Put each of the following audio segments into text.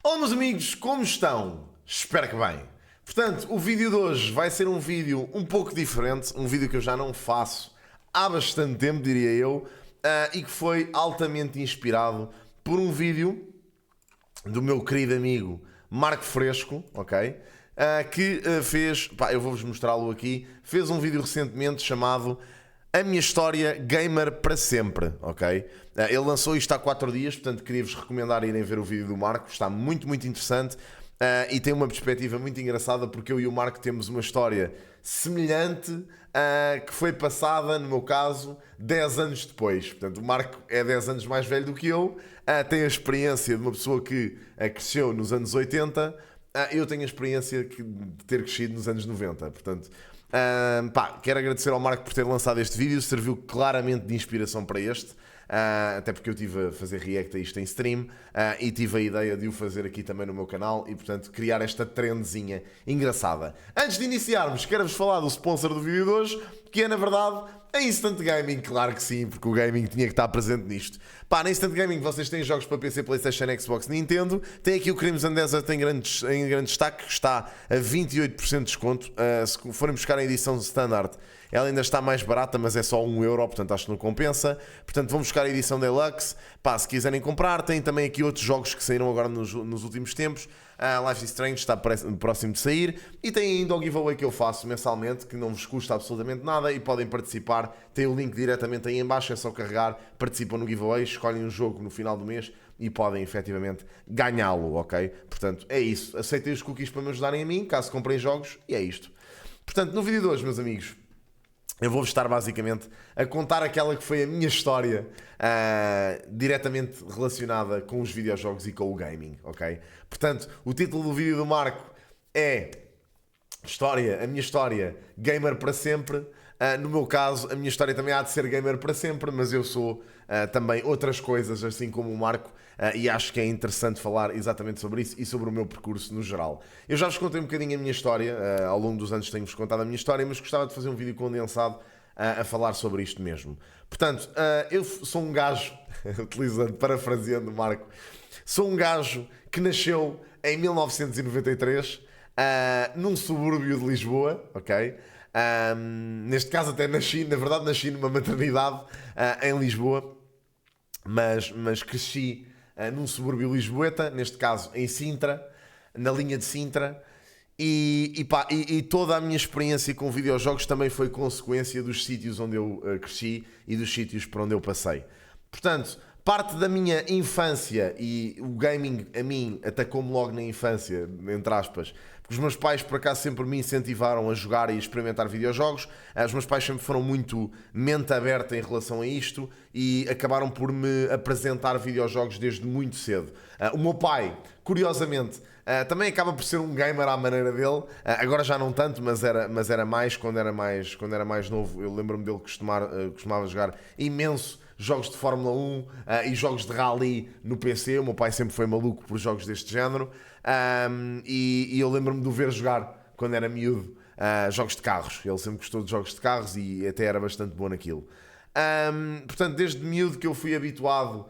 Olá meus amigos, como estão? Espero que bem. Portanto, o vídeo de hoje vai ser um vídeo um pouco diferente, um vídeo que eu já não faço há bastante tempo, diria eu, e que foi altamente inspirado por um vídeo do meu querido amigo Marco Fresco, ok? Que fez, eu vou-vos mostrá-lo aqui, fez um vídeo recentemente chamado A Minha História Gamer para Sempre, ok? Ele lançou isto há 4 dias, portanto queria-vos recomendar irem ver o vídeo do Marco, está muito, muito interessante e tem uma perspectiva muito engraçada porque eu e o Marco temos uma história semelhante que foi passada, no meu caso, 10 anos depois. Portanto, o Marco é 10 anos mais velho do que eu, tem a experiência de uma pessoa que cresceu nos anos 80, eu tenho a experiência de ter crescido nos anos 90, portanto... quero agradecer ao Marco por ter lançado este vídeo, serviu claramente de inspiração para este, até porque eu estive a fazer react a isto em stream e tive a ideia de o fazer aqui também no meu canal e portanto criar esta trendzinha engraçada. Antes de iniciarmos, quero-vos falar do sponsor do vídeo de hoje, que é na verdade a Instant Gaming. Claro que sim, porque o gaming tinha que estar presente nisto. Na Instant Gaming vocês têm jogos para PC, Playstation, Xbox, Nintendo. Tem aqui o Crimson Desert em grande destaque, que está a 28% de desconto. Se forem buscar a edição Standard, ela ainda está mais barata, mas é só 1 euro, portanto acho que não compensa. Portanto vão buscar a edição Deluxe. Se quiserem comprar, tem também aqui outros jogos que saíram agora nos últimos tempos. Life is Strange está próximo de sair. E tem ainda o giveaway que eu faço mensalmente, que não vos custa absolutamente nada e podem participar. Tem o link diretamente aí em baixo, é só carregar, participam no giveaway, escolhem um jogo no final do mês e podem efetivamente ganhá-lo, ok? Portanto, é isso. Aceitem os cookies para me ajudarem a mim, caso comprem jogos, e é isto. Portanto, no vídeo de hoje, meus amigos, eu vou-vos estar basicamente a contar aquela que foi a minha história diretamente relacionada com os videojogos e com o gaming, ok? Portanto, o título do vídeo do Marco é A Minha História Gamer para Sempre. No meu caso, a minha história também há de ser gamer para sempre, mas eu sou também outras coisas, assim como o Marco, e acho que é interessante falar exatamente sobre isso e sobre o meu percurso no geral. Eu já vos contei um bocadinho a minha história, ao longo dos anos tenho-vos contado a minha história, mas gostava de fazer um vídeo condensado a falar sobre isto mesmo. Portanto, eu sou um gajo, parafraseando o Marco, sou um gajo que nasceu em 1993, num subúrbio de Lisboa, ok? Neste caso até nasci numa maternidade em Lisboa, mas cresci num subúrbio lisboeta, neste caso em Sintra, na linha de Sintra, e toda a minha experiência com videojogos também foi consequência dos sítios onde eu cresci e dos sítios por onde eu passei. Portanto, parte da minha infância, e o gaming a mim atacou-me logo na infância, entre aspas, porque os meus pais por acaso sempre me incentivaram a jogar e experimentar videojogos. Os meus pais sempre foram muito mente aberta em relação a isto e acabaram por me apresentar videojogos desde muito cedo. O meu pai, curiosamente, também acaba por ser um gamer à maneira dele, agora já não tanto, mas era mais quando era mais novo. Eu lembro-me dele costumava jogar imenso jogos de Fórmula 1 e jogos de rally no PC. O meu pai sempre foi maluco por jogos deste género, e eu lembro-me de o ver jogar quando era miúdo, jogos de carros. Ele sempre gostou de jogos de carros e até era bastante bom naquilo. Portanto, desde miúdo que eu fui habituado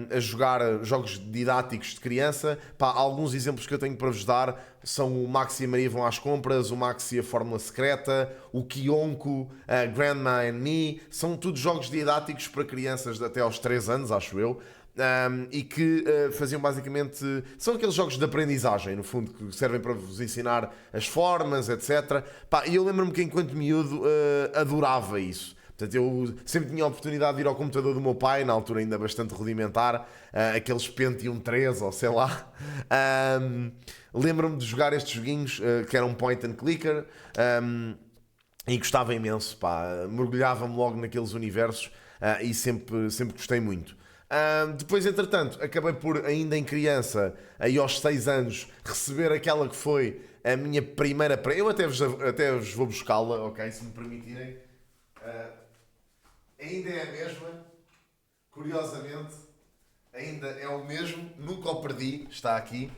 a jogar jogos didáticos de criança. Alguns exemplos que eu tenho para vos dar são o Max e a Maria Vão às Compras, o Max e a Fórmula Secreta, o Kionko, a Grandma and Me. São tudo jogos didáticos para crianças de até aos 3 anos, acho eu. E que faziam basicamente... São aqueles jogos de aprendizagem, no fundo, que servem para vos ensinar as formas, etc. E eu lembro-me que enquanto miúdo adorava isso. Portanto, eu sempre tinha a oportunidade de ir ao computador do meu pai, na altura ainda bastante rudimentar, aqueles Pentium 3 ou sei lá. Lembro-me de jogar estes joguinhos que eram point and clicker, e gostava imenso, mergulhava-me logo naqueles universos e sempre gostei muito. Depois, entretanto, acabei por, ainda em criança, aí aos 6 anos, receber aquela que foi a minha primeira... Eu até vos vou buscá-la, ok, se me permitirem. Ainda é a mesma, curiosamente, ainda é o mesmo, nunca o perdi, está aqui.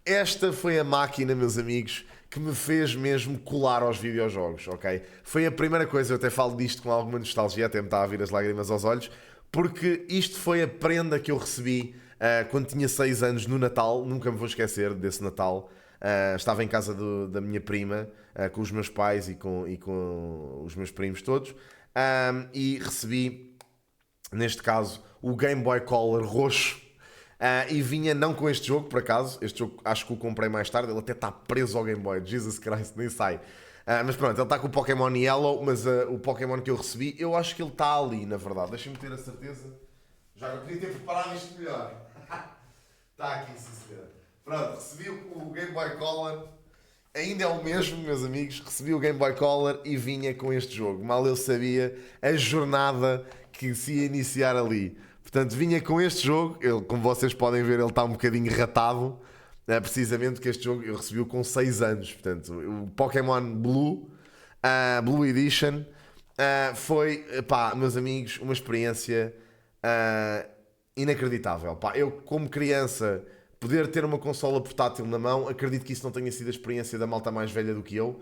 Esta foi a máquina, meus amigos, que me fez mesmo colar aos videojogos, ok? Foi a primeira coisa, eu até falo disto com alguma nostalgia, até me está a vir as lágrimas aos olhos, porque isto foi a prenda que eu recebi quando tinha 6 anos no Natal. Nunca me vou esquecer desse Natal. Estava em casa da minha prima, com os meus pais e com os meus primos todos, e recebi, neste caso, o Game Boy Color roxo. E vinha não com este jogo, por acaso. Este jogo acho que o comprei mais tarde. Ele até está preso ao Game Boy. Jesus Christ, nem sai. Mas pronto, ele está com o Pokémon Yellow. Mas o Pokémon que eu recebi, eu acho que ele está ali, na verdade. Deixa-me ter a certeza. Já eu podia ter preparado isto melhor. Está aqui, sim senhor. Pronto, recebi o Game Boy Color. Ainda é o mesmo, meus amigos. Recebi o Game Boy Color e vinha com este jogo. Mal eu sabia a jornada que se ia iniciar ali. Portanto, vinha com este jogo. Ele, como vocês podem ver, ele está um bocadinho ratado. Precisamente que este jogo eu recebi-o com 6 anos. Portanto, o Pokémon Blue, Blue Edition, foi, pá, meus amigos, uma experiência inacreditável. Pá, eu, como criança, poder ter uma consola portátil na mão, acredito que isso não tenha sido a experiência da malta mais velha do que eu.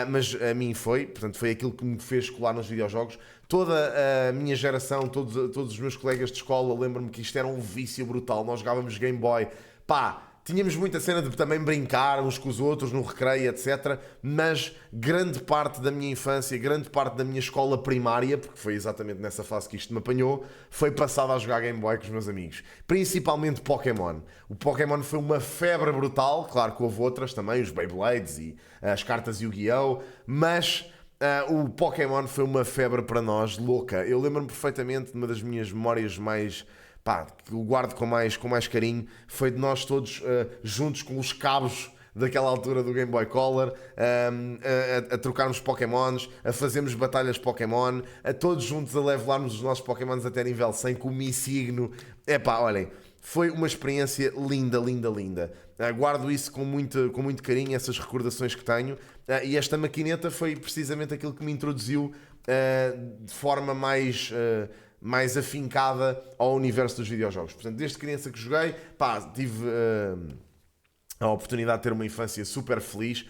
Mas a mim foi, portanto, foi aquilo que me fez colar nos videojogos. Toda a minha geração, todos os meus colegas de escola, lembro-me que isto era um vício brutal. Nós jogávamos Game Boy, pá, tínhamos muita cena de também brincar uns com os outros no recreio, etc. Mas grande parte da minha infância, grande parte da minha escola primária, porque foi exatamente nessa fase que isto me apanhou, foi passada a jogar Game Boy com os meus amigos. Principalmente Pokémon. O Pokémon foi uma febre brutal, claro que houve outras também, os Beyblades e as cartas Yu-Gi-Oh! Mas o Pokémon foi uma febre para nós louca. Eu lembro-me perfeitamente de uma das minhas memórias mais... pá, que eu guardo com mais carinho, foi de nós todos juntos com os cabos daquela altura do Game Boy Color, a trocarmos Pokémons, a fazermos batalhas Pokémon, a todos juntos a levelarmos os nossos Pokémons até nível 100 com o Mi-Signo. Epá, olhem, foi uma experiência linda, linda, linda. Guardo isso com muito carinho, essas recordações que tenho, e esta maquineta foi precisamente aquilo que me introduziu de forma mais afincada ao universo dos videojogos. Portanto, desde criança que joguei, pá, tive a oportunidade de ter uma infância super feliz.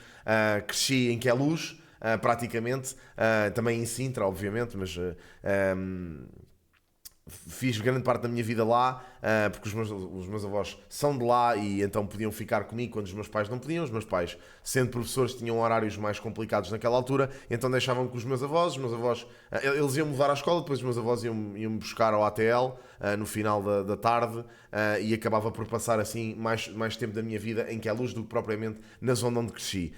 Cresci em Queluz, praticamente, também em Sintra, obviamente, mas fiz grande parte da minha vida lá, porque os meus avós são de lá e então podiam ficar comigo quando os meus pais não podiam. Os meus pais, sendo professores, tinham horários mais complicados naquela altura, então deixavam com os meus avós. Eles iam-me levar à escola, depois os meus avós iam-me buscar ao ATL no final da tarde, e acabava por passar assim mais tempo da minha vida em Queluz do que propriamente na zona onde cresci.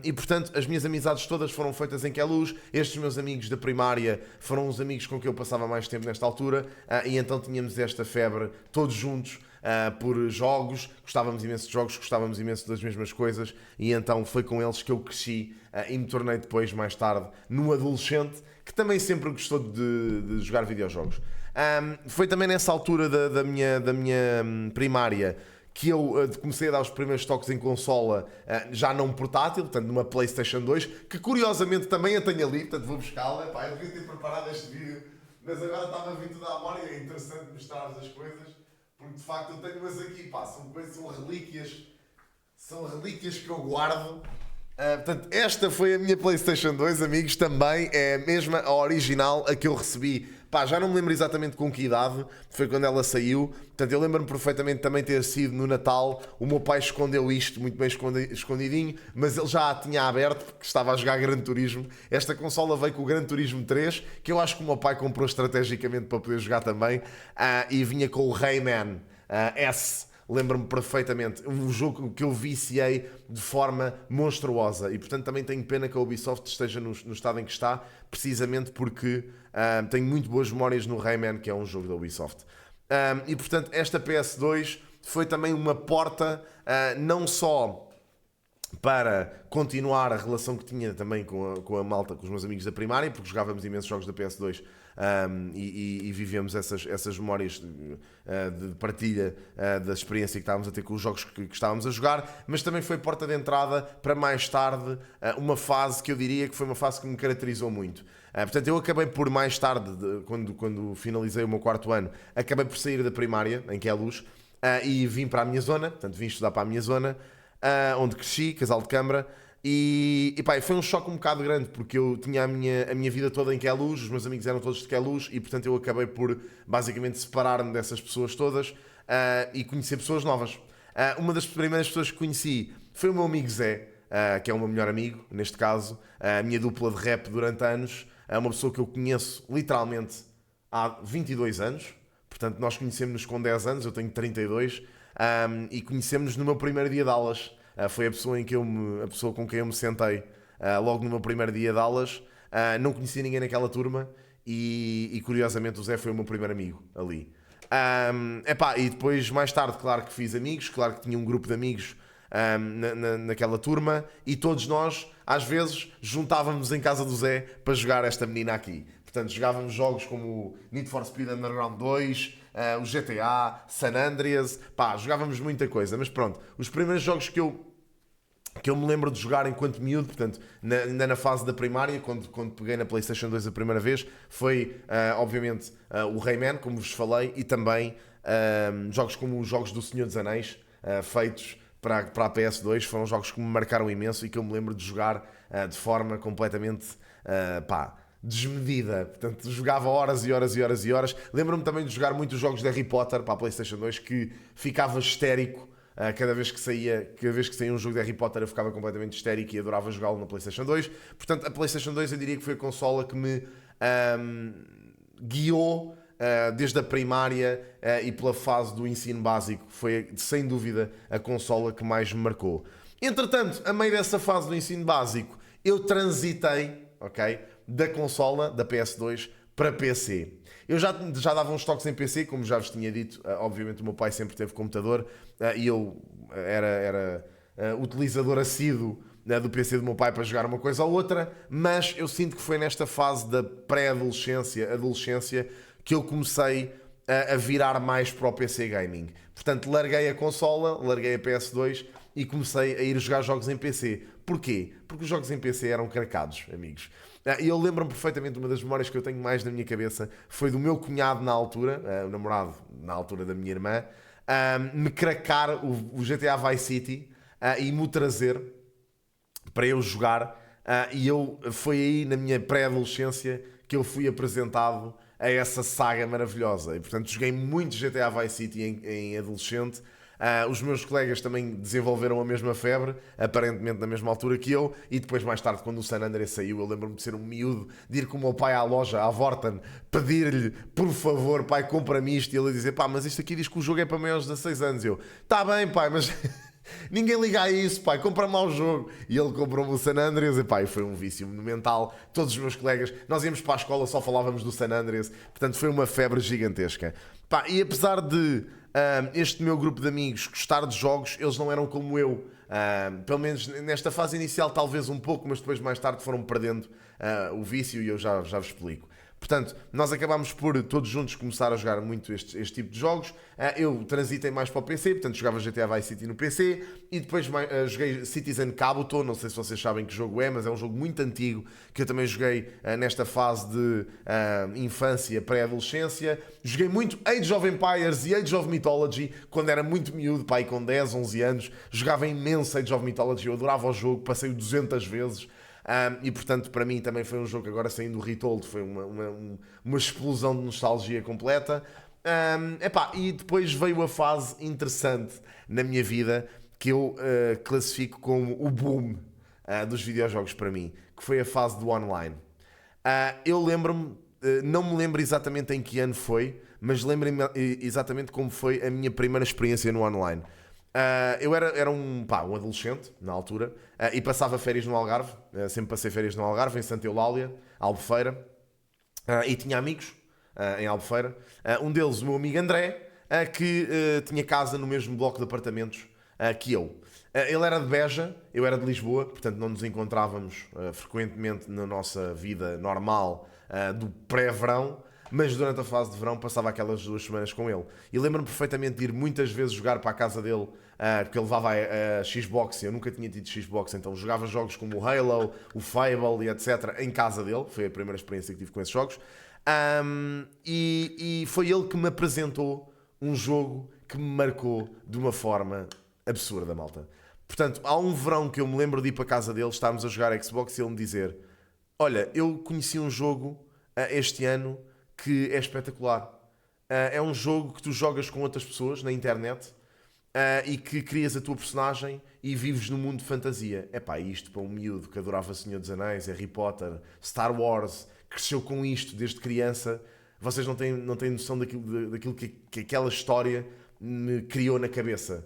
E portanto as minhas amizades todas foram feitas em Queluz. Estes meus amigos da primária foram os amigos com que eu passava mais tempo nesta altura, e então tínhamos esta febre todos juntos por jogos. Gostávamos imenso de jogos, gostávamos imenso das mesmas coisas, e então foi com eles que eu cresci, e me tornei depois, mais tarde, num adolescente que também sempre gostou de jogar videojogos. Foi também nessa altura da minha primária que eu comecei a dar os primeiros toques em consola, já não portátil, portanto numa PlayStation 2, que curiosamente também a tenho ali, portanto vou buscá-la. Pá, eu devia ter preparado este vídeo, mas agora estava a vir tudo à memória e é interessante mostrar as coisas, porque de facto eu tenho umas aqui, pá, são relíquias que eu guardo. Portanto, esta foi a minha PlayStation 2, amigos, também é a mesma, a original, a que eu recebi. Pá, já não me lembro exatamente com que idade, foi quando ela saiu. Portanto, eu lembro-me perfeitamente também ter sido no Natal. O meu pai escondeu isto muito bem escondidinho, mas ele já a tinha aberto porque estava a jogar Gran Turismo. Esta consola veio com o Gran Turismo 3, que eu acho que o meu pai comprou estrategicamente para poder jogar também, e vinha com o Rayman S. Lembro-me perfeitamente, um jogo que eu viciei de forma monstruosa, e portanto também tenho pena que a Ubisoft esteja no estado em que está, precisamente porque tenho muito boas memórias no Rayman, que é um jogo da Ubisoft. E portanto esta PS2 foi também uma porta, não só para continuar a relação que tinha também com a malta, com os meus amigos da primária, porque jogávamos imensos jogos da PS2, e vivemos essas memórias de partilha da experiência que estávamos a ter com os jogos que estávamos a jogar, mas também foi porta de entrada para mais tarde uma fase que eu diria que foi uma fase que me caracterizou muito. Portanto, eu acabei por mais tarde, quando finalizei o meu 4º ano, acabei por sair da primária, em Queluz, e vim para a minha zona, portanto vim estudar para a minha zona, onde cresci, Casal de Câmara. E pá, foi um choque um bocado grande, porque eu tinha a minha vida toda em Queluz, os meus amigos eram todos de Queluz, e portanto eu acabei por basicamente separar-me dessas pessoas todas e conhecer pessoas novas. Uma das primeiras pessoas que conheci foi o meu amigo Zé, que é o meu melhor amigo, neste caso, a minha dupla de rap durante anos, uma pessoa que eu conheço literalmente há 22 anos, portanto nós conhecemos-nos com 10 anos, eu tenho 32, e conhecemos-nos no meu primeiro dia de aulas. Foi a pessoa, a pessoa com quem eu me sentei logo no meu primeiro dia de aulas. Não conhecia ninguém naquela turma e curiosamente o Zé foi o meu primeiro amigo ali. E depois, mais tarde, claro que fiz amigos, claro que tinha um grupo de amigos naquela turma e todos nós, às vezes, juntávamos em casa do Zé para jogar esta menina aqui. Portanto, jogávamos jogos como Need for Speed Underground 2, o GTA, San Andreas, pá, jogávamos muita coisa. Mas pronto, os primeiros jogos que eu me lembro de jogar enquanto miúdo, portanto, ainda na fase da primária, quando peguei na PlayStation 2 a primeira vez, foi, obviamente, o Rayman, como vos falei, e também jogos como os jogos do Senhor dos Anéis, feitos para a PS2, foram jogos que me marcaram imenso e que eu me lembro de jogar de forma completamente, desmedida. Portanto, jogava horas e horas e horas e horas. Lembro-me também de jogar muitos jogos de Harry Potter para a PlayStation 2, que ficava histérico. Cada vez que saía um jogo de Harry Potter eu ficava completamente histérico e adorava jogá-lo na PlayStation 2. Portanto, a PlayStation 2 eu diria que foi a consola que me guiou desde a primária e pela fase do ensino básico. Foi, sem dúvida, a consola que mais me marcou. Entretanto, a meio dessa fase do ensino básico, eu transitei, ok, da consola, da PS2, para PC. Eu já dava uns toques em PC, como já vos tinha dito. Obviamente o meu pai sempre teve computador e eu era utilizador assíduo do PC do meu pai para jogar uma coisa ou outra, mas eu sinto que foi nesta fase da pré-adolescência, adolescência, que eu comecei a virar mais para o PC Gaming. Portanto, larguei a consola, larguei a PS2 e comecei a ir jogar jogos em PC. Porquê? Porque os jogos em PC eram cracados, amigos. E eu lembro-me perfeitamente, uma das memórias que eu tenho mais na minha cabeça foi do meu cunhado na altura, o namorado na altura da minha irmã, me cracar o GTA Vice City e me trazer para eu jogar. Foi aí na minha pré-adolescência que eu fui apresentado a essa saga maravilhosa. E portanto joguei muito GTA Vice City em adolescente. Os meus colegas também desenvolveram a mesma febre, aparentemente na mesma altura que eu, e depois mais tarde, quando o San Andreas saiu, eu lembro-me de ser um miúdo, de ir com o meu pai à loja, à Vorten, pedir-lhe, por favor, pai, compra-me isto, e ele dizer, pá, mas isto aqui diz que o jogo é para maiores de 16 anos. Eu, tá bem, pai, mas ninguém liga a isso, pai, compra-me lá o jogo. E ele comprou-me o San Andreas, e pá, foi um vício monumental. Todos os meus colegas, nós íamos para a escola, só falávamos do San Andreas, portanto foi uma febre gigantesca. Pá, e apesar de este meu grupo de amigos gostar de jogos, eles não eram como eu. Pelo menos nesta fase inicial talvez um pouco, mas depois mais tarde foram perdendo o vício e eu já vos explico. Portanto, nós acabámos por todos juntos começar a jogar muito este tipo de jogos. Eu transitei mais para o PC, portanto jogava GTA Vice City no PC e depois joguei Citizen Kabuto, não sei se vocês sabem que jogo é, mas é um jogo muito antigo que eu também joguei nesta fase de infância, pré-adolescência. Joguei muito Age of Empires e Age of Mythology quando era muito miúdo, pai, com 10, 11 anos. Jogava imenso Age of Mythology, eu adorava o jogo, passei-o 200 vezes. E portanto para mim também foi um jogo que agora saindo do Retold foi uma explosão de nostalgia completa. E depois veio a fase interessante na minha vida que eu classifico como o boom dos videojogos para mim, que foi a fase do online. Eu lembro-me, não me lembro exatamente em que ano foi, mas lembro-me exatamente como foi a minha primeira experiência no online. Eu era um adolescente na altura e passava férias no Algarve, sempre passei férias no Algarve, em Santa Eulália, Albufeira, e tinha amigos em Albufeira. Um deles, o meu amigo André, que tinha casa no mesmo bloco de apartamentos que eu. Ele era de Beja, eu era de Lisboa, portanto não nos encontrávamos frequentemente na nossa vida normal do pré-verão, mas durante a fase de verão passava aquelas 2 semanas com ele. E lembro-me perfeitamente de ir muitas vezes jogar para a casa dele, porque ele levava a Xbox, eu nunca tinha tido Xbox, então jogava jogos como o Halo, o Fable e etc. em casa dele, foi a primeira experiência que tive com esses jogos. E foi ele que me apresentou um jogo que me marcou de uma forma absurda, malta. Portanto, há um verão que eu me lembro de ir para a casa dele, estávamos a jogar Xbox e ele me dizer: olha, eu conheci um jogo este ano que é espetacular. É um jogo que tu jogas com outras pessoas na internet e que crias a tua personagem e vives num mundo de fantasia. Epá, isto para um miúdo que adorava Senhor dos Anéis, Harry Potter, Star Wars, cresceu com isto desde criança, vocês não têm noção daquilo que aquela história me criou na cabeça.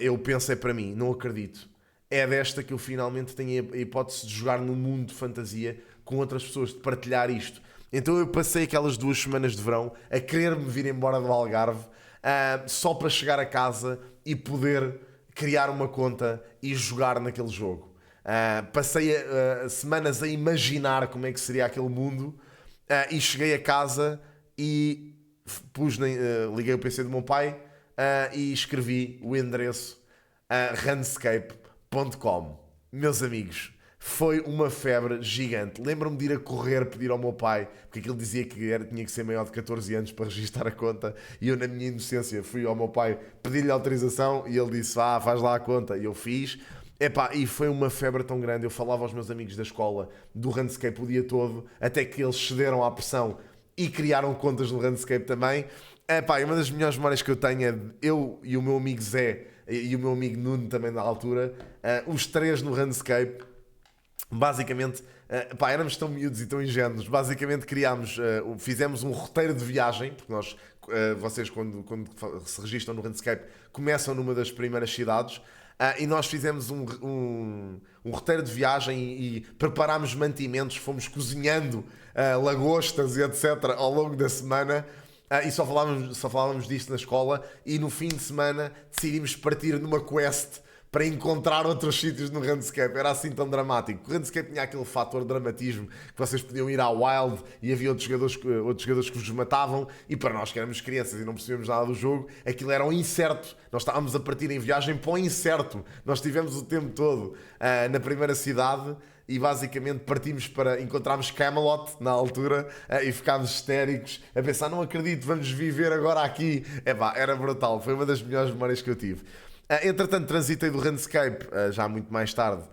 Eu pensei para mim, não acredito. É desta que eu finalmente tenho a hipótese de jogar num mundo de fantasia com outras pessoas, de partilhar isto. Então eu passei aquelas 2 semanas de verão a querer-me vir embora do Algarve só para chegar a casa e poder criar uma conta e jogar naquele jogo. Passei semanas a imaginar como é que seria aquele mundo e cheguei a casa e liguei o PC do meu pai e escrevi o endereço runescape.com. Meus amigos, foi uma febre gigante. Lembro-me de ir a correr pedir ao meu pai, porque aquilo dizia que tinha que ser maior de 14 anos para registrar a conta, e eu na minha inocência fui ao meu pai pedir-lhe autorização e ele disse: faz lá a conta, e eu fiz. Epá, e foi uma febre tão grande. Eu falava aos meus amigos da escola do Runescape o dia todo, até que eles cederam à pressão e criaram contas no Runescape também. Epá, e uma das melhores memórias que eu tenho é eu e o meu amigo Zé e o meu amigo Nuno também na altura, os 3 no Runescape. Basicamente, éramos tão miúdos e tão ingênuos. Basicamente fizemos um roteiro de viagem, porque vocês quando se registram no Runescape começam numa das primeiras cidades, e nós fizemos um roteiro de viagem e preparámos mantimentos, fomos cozinhando lagostas e etc. ao longo da semana. E só falávamos disto na escola, e no fim de semana decidimos partir numa quest para encontrar outros sítios no Runescape. Era assim tão dramático. O Runescape tinha aquele fator de dramatismo que vocês podiam ir à Wild e havia outros jogadores que vos matavam, e para nós que éramos crianças e não percebíamos nada do jogo, aquilo era um incerto. Nós estávamos a partir em viagem para um incerto. Nós estivemos o tempo todo na primeira cidade e basicamente partimos para encontrarmos Camelot na altura e ficámos histéricos a pensar: não acredito, vamos viver agora aqui. Era brutal. Foi uma das melhores memórias que eu tive. Entretanto, transitei do Runescape, já muito mais tarde,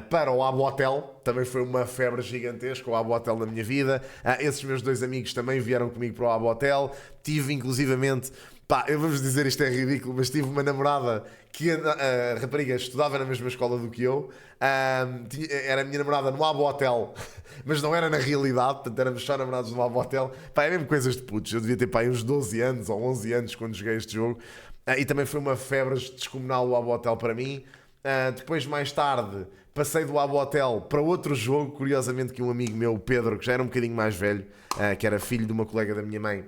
para o Abo Hotel. Também foi uma febre gigantesca o Abo Hotel na minha vida. Esses meus 2 amigos também vieram comigo para o Abo Hotel. Tive inclusivamente, eu vou-vos dizer, isto é ridículo, mas tive uma namorada que a rapariga estudava na mesma escola do que eu. Era a minha namorada no Abo Hotel, mas não era na realidade, portanto éramos só namorados no Abo Hotel. É mesmo coisas de putos. Eu devia ter uns 12 anos ou 11 anos quando joguei este jogo. E também foi uma febre descomunal o Abo Hotel para mim. Depois, mais tarde, passei do Abo Hotel para outro jogo, curiosamente, que um amigo meu, o Pedro, que já era um bocadinho mais velho, que era filho de uma colega da minha mãe,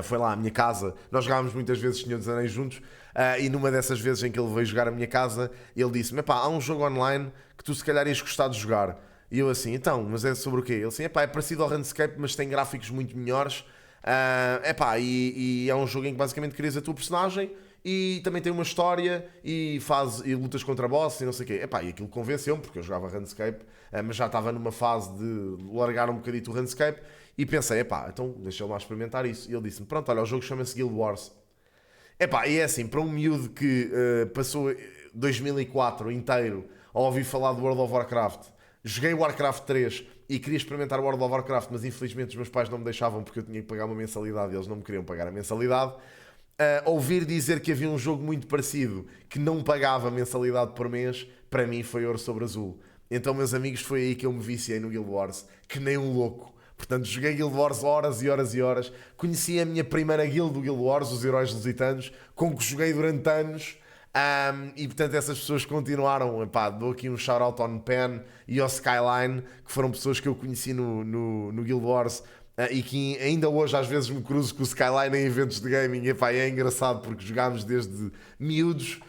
foi lá à minha casa. Nós jogávamos muitas vezes Senhor dos Anéis juntos, e numa dessas vezes em que ele veio jogar à minha casa, ele disse-me: há um jogo online que tu se calhar ias gostar de jogar. E eu assim: então, mas é sobre o quê? Ele assim: é parecido ao Runescape, mas tem gráficos muito melhores. E é um jogo em que basicamente crias a tua personagem e também tem uma história e lutas contra boss e não sei o quê. E aquilo convenceu-me, porque eu jogava Runescape, mas já estava numa fase de largar um bocadito o Runescape, e pensei: então deixa eu lá experimentar isso. E ele disse-me: pronto, olha, o jogo chama-se Guild Wars. E é assim, para um miúdo que passou 2004 inteiro a ouvir falar do World of Warcraft, joguei Warcraft 3 e queria experimentar World of Warcraft, mas infelizmente os meus pais não me deixavam porque eu tinha que pagar uma mensalidade e eles não me queriam pagar a mensalidade. Ouvir dizer que havia um jogo muito parecido que não pagava mensalidade por mês, para mim foi ouro sobre azul. Então, meus amigos, foi aí que eu me viciei no Guild Wars, que nem um louco. Portanto, joguei Guild Wars horas e horas e horas. Conheci a minha primeira guild do Guild Wars, os Heróis Lusitanos, com que joguei durante anos. E portanto essas pessoas continuaram. Dou aqui um shout-out ao Pen e ao Skyline, que foram pessoas que eu conheci no Guild Wars, e que ainda hoje às vezes me cruzo com o Skyline em eventos de gaming. É engraçado porque jogámos desde miúdos.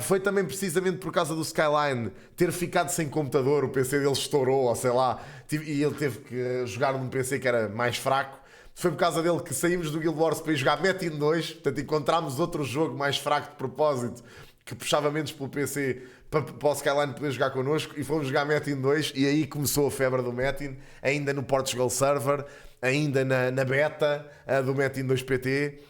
Foi também precisamente por causa do Skyline ter ficado sem computador, o PC dele estourou, ou sei lá, e ele teve que jogar num PC que era mais fraco. Foi por causa dele que saímos do Guild Wars para ir jogar Metin 2, portanto encontrámos outro jogo mais fraco de propósito, que puxava menos pelo PC, para o Skyline poder jogar connosco, e fomos jogar Metin 2, e aí começou a febre do Metin, ainda no Portugal Server, ainda na beta do Metin 2 PT,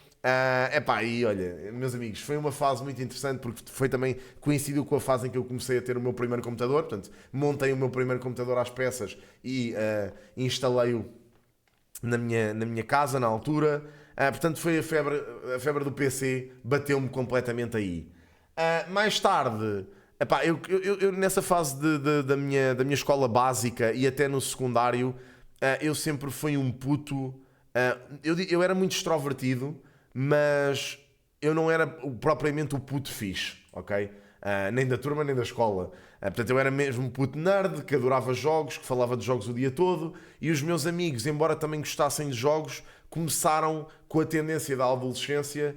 Epá, e olha, meus amigos, foi uma fase muito interessante porque foi também, coincidiu com a fase em que eu comecei a ter o meu primeiro computador, portanto, montei o meu primeiro computador às peças e instalei-o na minha casa na altura. Portanto, foi a febre do PC, bateu-me completamente aí. Mais tarde, epá, eu nessa fase da minha escola básica e até no secundário, eu sempre fui um puto. Eu era muito extrovertido, mas eu não era propriamente o puto fixe, ok? Nem da turma nem da escola. Portanto, eu era mesmo um puto nerd que adorava jogos, que falava de jogos o dia todo. E os meus amigos, embora também gostassem de jogos, começaram com a tendência da adolescência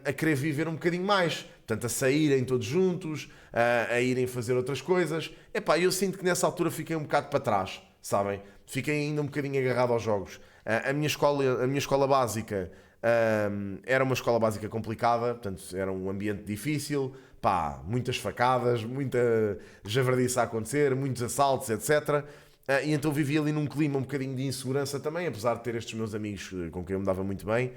a querer viver um bocadinho mais. Portanto, a saírem todos juntos, a irem fazer outras coisas. Epá, eu sinto que nessa altura fiquei um bocado para trás, sabem? Fiquei ainda um bocadinho agarrado aos jogos. A minha escola básica era uma escola básica complicada, portanto era um ambiente difícil, pá, muitas facadas, muita javardice a acontecer, muitos assaltos, etc. E então vivia ali num clima um bocadinho de insegurança também, apesar de ter estes meus amigos com quem eu me dava muito bem.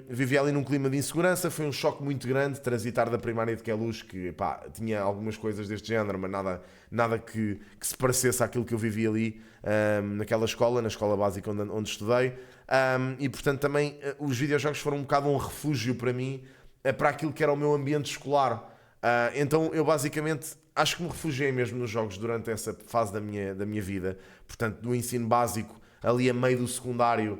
Vivia ali num clima de insegurança, foi um choque muito grande transitar da primária de Queluz, que pá, tinha algumas coisas deste género, mas nada que se parecesse àquilo que eu vivi ali naquela escola, na escola básica onde estudei. E portanto também os videojogos foram um bocado um refúgio para mim, para aquilo que era o meu ambiente escolar. Então eu basicamente acho que me refugiei mesmo nos jogos durante essa fase da minha vida. Portanto, do ensino básico ali a meio do secundário,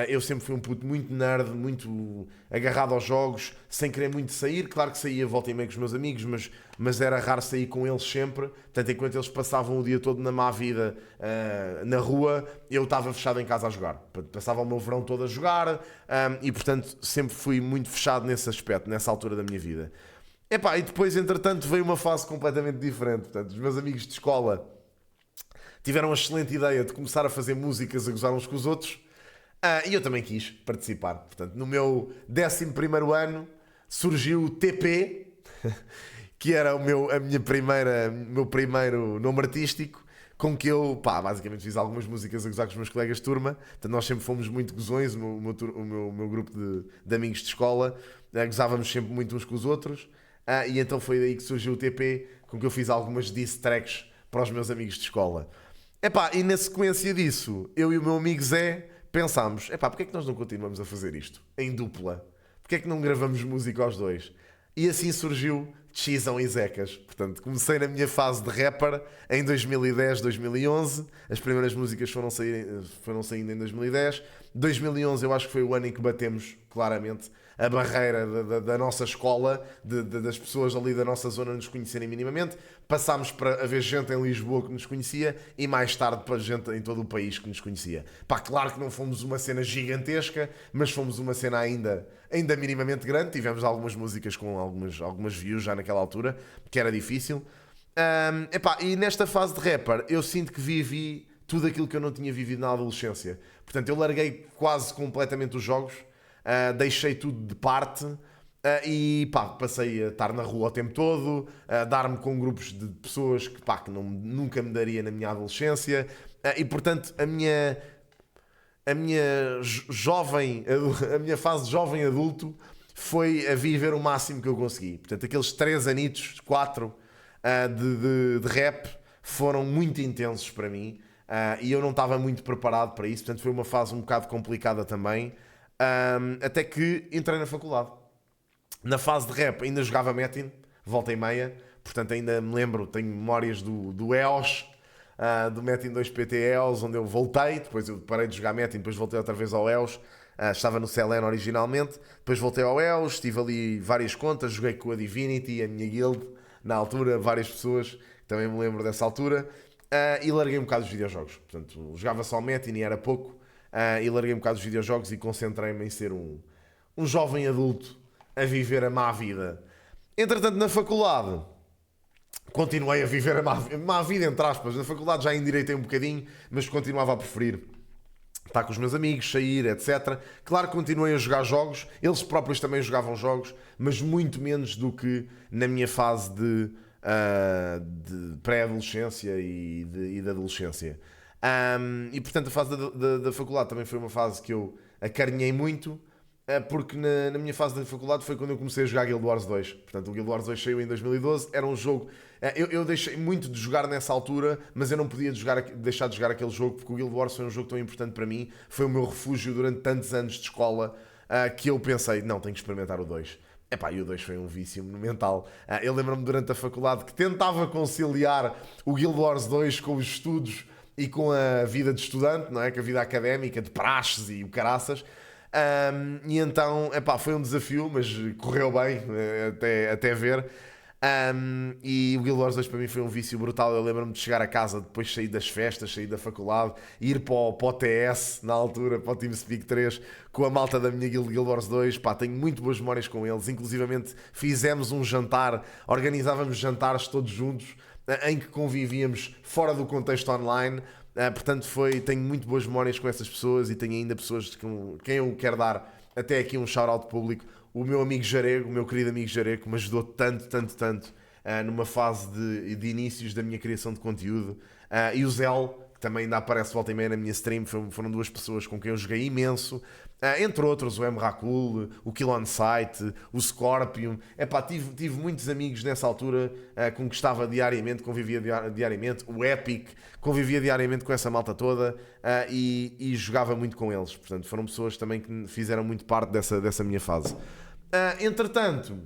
eu sempre fui um puto muito nerd, muito agarrado aos jogos, sem querer muito sair. Claro que saía volta e meia com os meus amigos, mas era raro sair com eles sempre. Portanto, enquanto eles passavam o dia todo na má vida, na rua, eu estava fechado em casa a jogar. Passava o meu verão todo a jogar, e portanto sempre fui muito fechado nesse aspecto, nessa altura da minha vida. Epá, e depois, entretanto, veio uma fase completamente diferente. Portanto, os meus amigos de escola tiveram a excelente ideia de começar a fazer músicas a gozar uns com os outros. E eu também quis participar. Portanto, no meu 11º ano surgiu o TP, que era o meu primeiro nome artístico, com que eu, pá, basicamente fiz algumas músicas a gozar com os meus colegas de turma. Portanto, nós sempre fomos muito gozões, o meu grupo de amigos de escola, gozávamos sempre muito uns com os outros. E então foi daí que surgiu o TP, com que eu fiz algumas diss tracks para os meus amigos de escola. Epá, e na sequência disso, eu e o meu amigo Zé pensámos, epá, porque é que nós não continuamos a fazer isto em dupla? Porque é que não gravamos música aos dois? E assim surgiu Xão e Zecas. Portanto, comecei na minha fase de rapper em 2010, 2011. As primeiras músicas foram saindo em 2010. 2011 eu acho que foi o ano em que batemos claramente a barreira da nossa escola, das pessoas ali da nossa zona nos conhecerem minimamente. Passámos para haver gente em Lisboa que nos conhecia e mais tarde para gente em todo o país que nos conhecia. Pá, claro que não fomos uma cena gigantesca, mas fomos uma cena ainda minimamente grande. Tivemos algumas músicas com algumas views já naquela altura, que era difícil. Epá, e nesta fase de rapper eu sinto que vivi tudo aquilo que eu não tinha vivido na adolescência. Portanto, eu larguei quase completamente os jogos, deixei tudo de parte, e pá, passei a estar na rua o tempo todo, a dar-me com grupos de pessoas que nunca me daria na minha adolescência. E portanto a minha fase de jovem adulto foi a viver o máximo que eu consegui. Portanto, aqueles 3 anitos, 4 de rap foram muito intensos para mim, e eu não estava muito preparado para isso. Portanto, foi uma fase um bocado complicada também, até que entrei na faculdade. Na fase de rap ainda jogava Metin, volta e meia, portanto ainda me lembro, tenho memórias do EOS, do Metin 2 PT EOS, onde eu voltei, depois eu parei de jogar Metin, depois voltei outra vez ao EOS. Estava no Celen originalmente, depois voltei ao EOS, tive ali várias contas, joguei com a Divinity, a minha guild, na altura, várias pessoas, também me lembro dessa altura, e larguei um bocado os videojogos. Portanto, jogava só Metin e era pouco, e larguei um bocado os videojogos e concentrei-me em ser um jovem adulto a viver a má vida. Entretanto, na faculdade, continuei a viver a má vida, entre aspas. Na faculdade já endireitei um bocadinho, mas continuava a preferir estar com os meus amigos, sair, etc. Claro que continuei a jogar jogos, eles próprios também jogavam jogos, mas muito menos do que na minha fase de pré-adolescência e de adolescência. E portanto a fase da faculdade também foi uma fase que eu acarinhei muito, porque na minha fase da faculdade foi quando eu comecei a jogar Guild Wars 2. Portanto, o Guild Wars 2 saiu em 2012, era um jogo... Eu deixei muito de jogar nessa altura, mas eu não podia deixar de jogar aquele jogo, porque o Guild Wars foi um jogo tão importante para mim, foi o meu refúgio durante tantos anos de escola, que eu pensei, não, tenho que experimentar o 2. Epá, e o 2 foi um vício monumental. Eu lembro-me durante a faculdade que tentava conciliar o Guild Wars 2 com os estudos e com a vida de estudante, não é? Com a vida académica, de praxes e o caraças. E então, epá, foi um desafio, mas correu bem até ver. E o Guild Wars 2 para mim foi um vício brutal. Eu lembro-me de chegar a casa depois de sair das festas, sair da faculdade, ir para o TS na altura, para o TeamSpeak 3, com a malta da minha Guild Wars 2. Pá, tenho muito boas memórias com eles. Inclusivamente fizemos um jantar, organizávamos jantares todos juntos, em que convivíamos fora do contexto online. Portanto, tenho muito boas memórias com essas pessoas e tenho ainda pessoas com quem eu quero dar até aqui um shout-out público. O meu amigo Jarego, o meu querido amigo Jarego, que me ajudou tanto numa fase de inícios da minha criação de conteúdo. E o Zel, que também ainda aparece volta e meia na minha stream, foram duas pessoas com quem eu joguei imenso. Entre outros, o M. Rakul, o Kill On Sight, o Scorpion. Epá, tive muitos amigos nessa altura com que estava diariamente, convivia diariamente. O Epic, convivia diariamente com essa malta toda e jogava muito com eles. Portanto, foram pessoas também que fizeram muito parte dessa minha fase. Entretanto,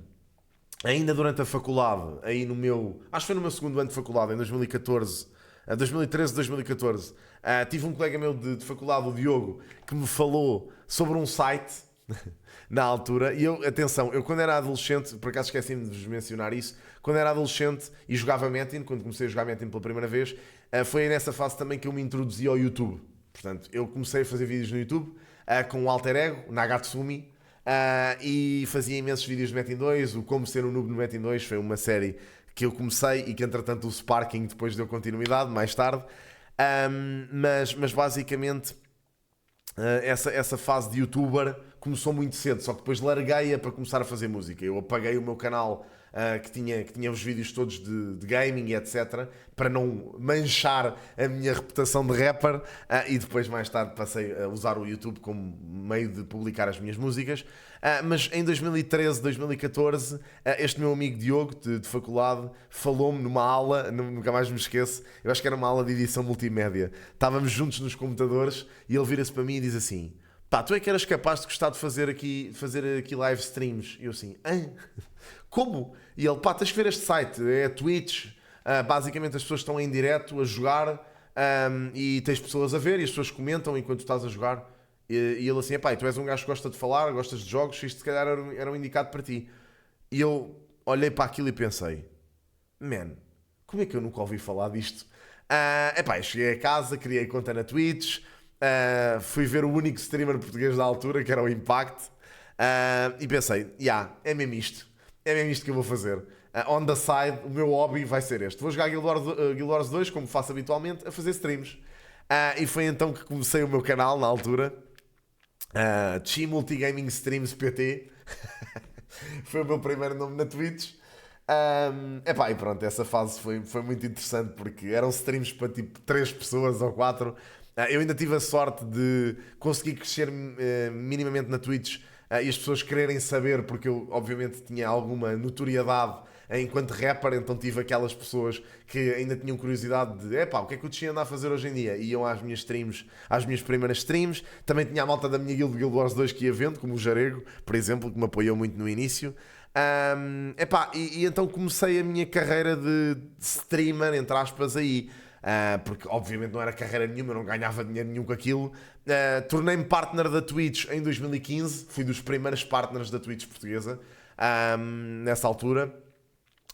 ainda durante a faculdade, aí no meu... Acho que foi no meu segundo ano de faculdade, em 2014... 2013, 2014, tive um colega meu de faculdade, o Diogo, que me falou sobre um site na altura. E eu, atenção, eu quando era adolescente, por acaso esqueci-me de vos mencionar isso, quando era adolescente e jogava Metin, quando comecei a jogar Metin pela primeira vez, foi nessa fase também que eu me introduzi ao YouTube. Portanto, eu comecei a fazer vídeos no YouTube com o alter ego, Nagatsumi, e fazia imensos vídeos de Metin 2. O Como Ser um Noob no Metin 2 foi uma série que eu comecei e que entretanto o Sparking depois deu continuidade mais tarde. Mas basicamente essa fase de youtuber começou muito cedo, só que depois larguei-a para começar a fazer música. Eu apaguei o meu canal que tinha os vídeos todos de gaming e etc, para não manchar a minha reputação de rapper, e depois mais tarde passei a usar o YouTube como meio de publicar as minhas músicas. Mas em 2013, 2014, este meu amigo Diogo, de faculdade, falou-me numa aula, nunca mais me esqueço, eu acho que era uma aula de edição multimédia. Estávamos juntos nos computadores e ele vira-se para mim e diz assim: pá, tu é que eras capaz de gostar de fazer aqui live streams? E eu assim, hã? Como? E ele, pá, tens que ver este site, é Twitch, basicamente as pessoas estão em direto a jogar, e tens pessoas a ver e as pessoas comentam enquanto tu estás a jogar. E ele assim, pá, tu és um gajo que gosta de falar, gostas de jogos, isto se calhar era um indicado para ti. E eu olhei para aquilo e pensei, man, como é que eu nunca ouvi falar disto? Eu cheguei a casa, criei conta na Twitch, fui ver o único streamer português da altura, que era o Impact, e pensei, é mesmo isto que eu vou fazer. On the side, o meu hobby vai ser este. Vou jogar Guild Wars 2, como faço habitualmente, a fazer streams. E foi então que comecei o meu canal, na altura, Chi Multigaming Streams PT. Foi o meu primeiro nome na Twitch. E pronto, essa fase foi muito interessante, porque eram streams para tipo 3 pessoas ou 4. Eu ainda tive a sorte de conseguir crescer minimamente na Twitch, e as pessoas quererem saber, porque eu obviamente tinha alguma notoriedade enquanto rapper, então tive aquelas pessoas que ainda tinham curiosidade de o que é que o Chi anda a fazer hoje em dia? E iam às minhas streams, às minhas primeiras streams. Também tinha a malta da minha Guild Wars 2 que ia vendo, como o Jarego, por exemplo, que me apoiou muito no início. E então comecei a minha carreira de streamer, entre aspas, aí. Porque obviamente não era carreira nenhuma, eu não ganhava dinheiro nenhum com aquilo. Tornei-me partner da Twitch em 2015, fui dos primeiros partners da Twitch portuguesa, nessa altura.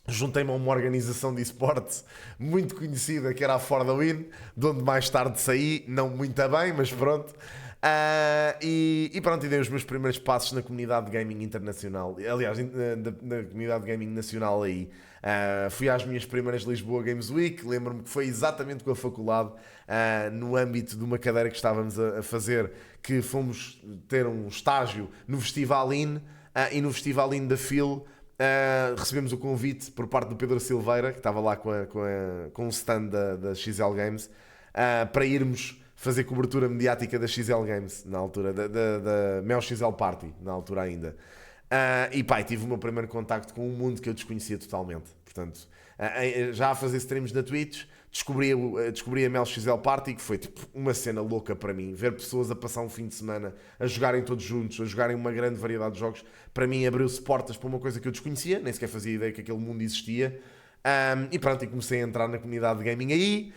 Juntei-me a uma organização de esportes muito conhecida, que era a For The Win, de onde mais tarde saí, não muito bem, mas pronto. E pronto, e dei os meus primeiros passos na comunidade de gaming internacional. Aliás, na comunidade de gaming nacional aí. Fui às minhas primeiras Lisboa Games Week. Lembro-me que foi exatamente com a faculdade, no âmbito de uma cadeira que estávamos a fazer, que fomos ter um estágio no Festival IN, e no Festival IN da Phil. Recebemos o convite por parte do Pedro Silveira, que estava lá com o stand da XL Games, para irmos fazer cobertura mediática da XL Games, na altura, da Mel XL Party, na altura ainda. E pá, tive o meu primeiro contacto com um mundo que eu desconhecia totalmente. Portanto, já a fazer streams na Twitch, descobri a Mel XL Party, que foi tipo uma cena louca para mim. Ver pessoas a passar um fim de semana, a jogarem todos juntos, a jogarem uma grande variedade de jogos, para mim abriu-se portas para uma coisa que eu desconhecia, nem sequer fazia ideia que aquele mundo existia. E pronto, e comecei a entrar na comunidade de gaming aí.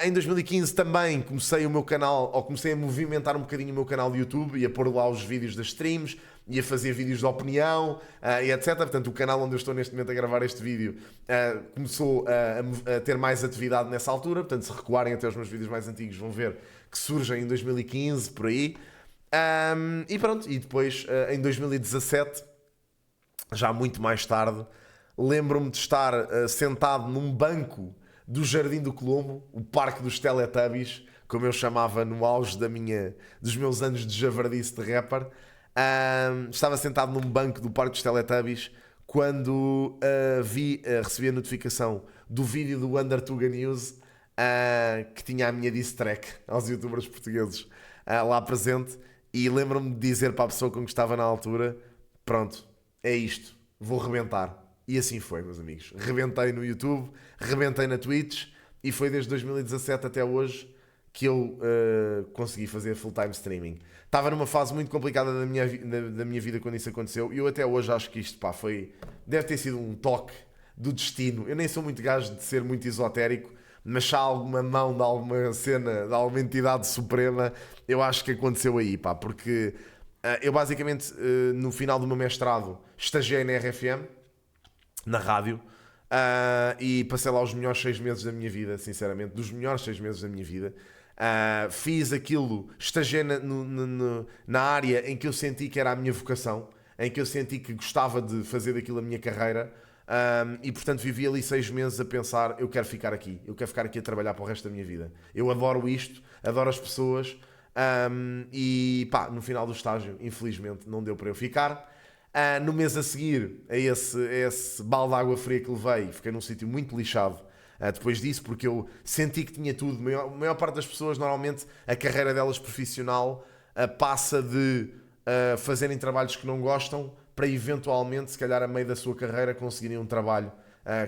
Em 2015 também comecei o meu canal, ou comecei a movimentar um bocadinho o meu canal de YouTube e a pôr lá os vídeos das streams e a fazer vídeos de opinião e etc. Portanto, o canal onde eu estou neste momento a gravar este vídeo começou a ter mais atividade nessa altura. Portanto, se recuarem até os meus vídeos mais antigos, vão ver que surgem em 2015, por aí. E pronto, e depois em 2017, já muito mais tarde, lembro-me de estar sentado num banco do Jardim do Colombo, o Parque dos Teletubbies, como eu chamava no auge dos meus anos de javardice de rapper. Estava sentado num banco do Parque dos Teletubbies quando recebi a notificação do vídeo do Undertuga News que tinha a minha diss track aos youtubers portugueses lá presente, e lembro-me de dizer para a pessoa com que estava na altura: pronto, é isto, vou rebentar. E assim foi, meus amigos. Rebentei no YouTube, rebentei na Twitch, e foi desde 2017 até hoje que eu consegui fazer full-time streaming. Estava numa fase muito complicada da minha vida quando isso aconteceu, e eu até hoje acho que isto, pá, deve ter sido um toque do destino. Eu nem sou muito gajo de ser muito esotérico, mas se há alguma mão de alguma cena, de alguma entidade suprema, eu acho que aconteceu aí, pá, porque eu basicamente no final do meu mestrado estagiei na RFM, na rádio, e passei lá os melhores 6 meses da minha vida, sinceramente, dos melhores 6 meses da minha vida. Fiz aquilo, estagiei na área em que eu senti que era a minha vocação, em que eu senti que gostava de fazer daquilo a minha carreira, e portanto vivi ali 6 meses a pensar: eu quero ficar aqui a trabalhar para o resto da minha vida. Eu adoro isto, adoro as pessoas, e pá, no final do estágio, infelizmente, não deu para eu ficar. No mês a seguir a esse balde de água fria que levei, fiquei num sítio muito lixado depois disso, porque eu senti que tinha tudo. A maior parte das pessoas, normalmente, a carreira delas profissional passa de fazerem trabalhos que não gostam para eventualmente, se calhar a meio da sua carreira, conseguirem um trabalho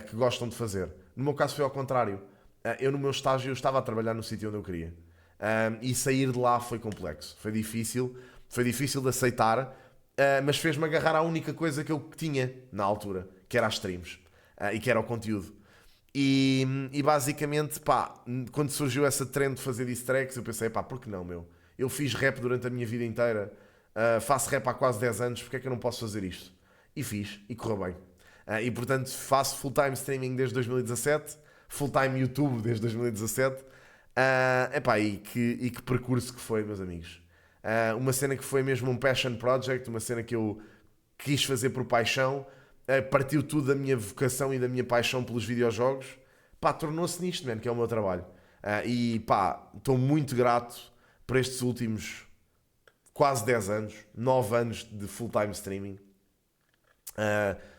que gostam de fazer. No meu caso foi ao contrário. Eu no meu estágio eu estava a trabalhar no sítio onde eu queria. E sair de lá foi complexo, foi difícil de aceitar. Mas fez-me agarrar à única coisa que eu tinha na altura, que era as streams e que era o conteúdo. E basicamente, pá, quando surgiu essa trend de fazer diss tracks, eu pensei: pá, por que não, meu? Eu fiz rap durante a minha vida inteira, faço rap há quase 10 anos, porque é que eu não posso fazer isto? E fiz, e correu bem. E portanto faço full-time streaming desde 2017, full-time YouTube desde 2017. Epá, e que percurso que foi, meus amigos. Uma cena que foi mesmo um passion project, uma cena que eu quis fazer por paixão, partiu tudo da minha vocação e da minha paixão pelos videojogos, pá, tornou-se nisto, man, que é o meu trabalho. E pá, estou muito grato por estes últimos quase 10 anos, 9 anos de full-time streaming.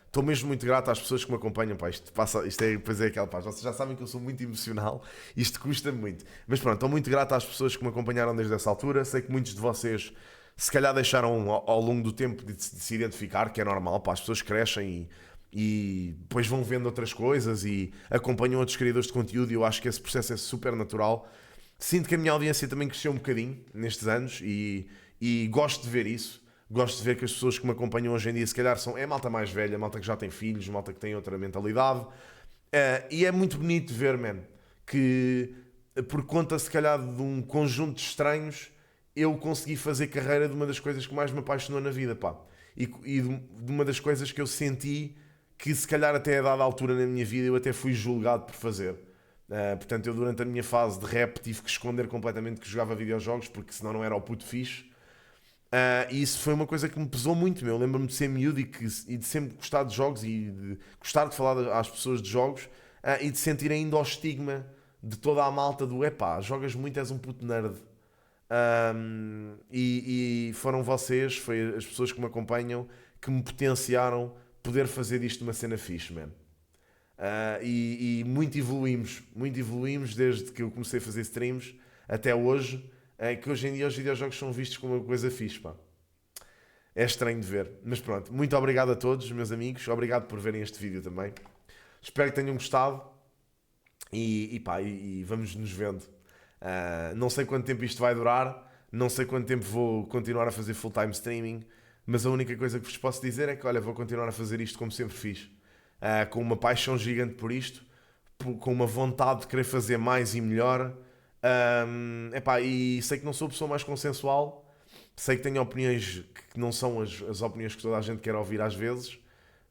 Estou mesmo muito grato às pessoas que me acompanham, pá, depois é aquela paz. Vocês já sabem que eu sou muito emocional, isto custa-me muito. Mas pronto, estou muito grato às pessoas que me acompanharam desde essa altura. Sei que muitos de vocês se calhar deixaram ao longo do tempo de se identificar, que é normal, pá, as pessoas crescem e depois vão vendo outras coisas e acompanham outros criadores de conteúdo, e eu acho que esse processo é super natural. Sinto que a minha audiência também cresceu um bocadinho nestes anos e gosto de ver isso. Gosto de ver que as pessoas que me acompanham hoje em dia, se calhar, é malta mais velha, malta que já tem filhos, malta que tem outra mentalidade. E é muito bonito ver, man, que por conta, se calhar, de um conjunto de estranhos, eu consegui fazer carreira de uma das coisas que mais me apaixonou na vida, pá. E de uma das coisas que eu senti que, se calhar, até a dada altura na minha vida, eu até fui julgado por fazer. Portanto, eu durante a minha fase de rap tive que esconder completamente que jogava videojogos, porque senão não era o puto fixe. E isso foi uma coisa que me pesou muito, meu. Lembro-me de ser miúdo e de sempre gostar de jogos e de gostar de falar às pessoas de jogos, e de sentir ainda o estigma de toda a malta do: epá, jogas muito, és um puto nerd. E foram vocês, foi as pessoas que me acompanham, que me potenciaram poder fazer disto uma cena fixe, man. E muito evoluímos desde que eu comecei a fazer streams. até hoje, que hoje em dia os videojogos são vistos como uma coisa fixe, pá. É estranho de ver. Mas pronto, muito obrigado a todos, meus amigos. Obrigado por verem este vídeo também. Espero que tenham gostado. E vamos nos vendo. Não sei quanto tempo isto vai durar. Não sei quanto tempo vou continuar a fazer full-time streaming. Mas a única coisa que vos posso dizer é que, olha, vou continuar a fazer isto como sempre fiz. Com uma paixão gigante por isto. Com uma vontade de querer fazer mais e melhor. E sei que não sou a pessoa mais consensual. Sei que tenho opiniões que não são as opiniões que toda a gente quer ouvir às vezes,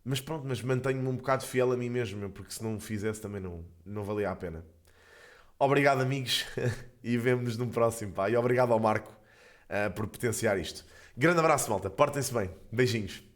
mas pronto, mas mantenho-me um bocado fiel a mim mesmo, meu, porque se não o fizesse também não valia a pena. Obrigado, amigos, e vemo-nos num próximo, pá. E obrigado ao Marco por potenciar isto. Grande abraço, malta. Portem-se bem. Beijinhos.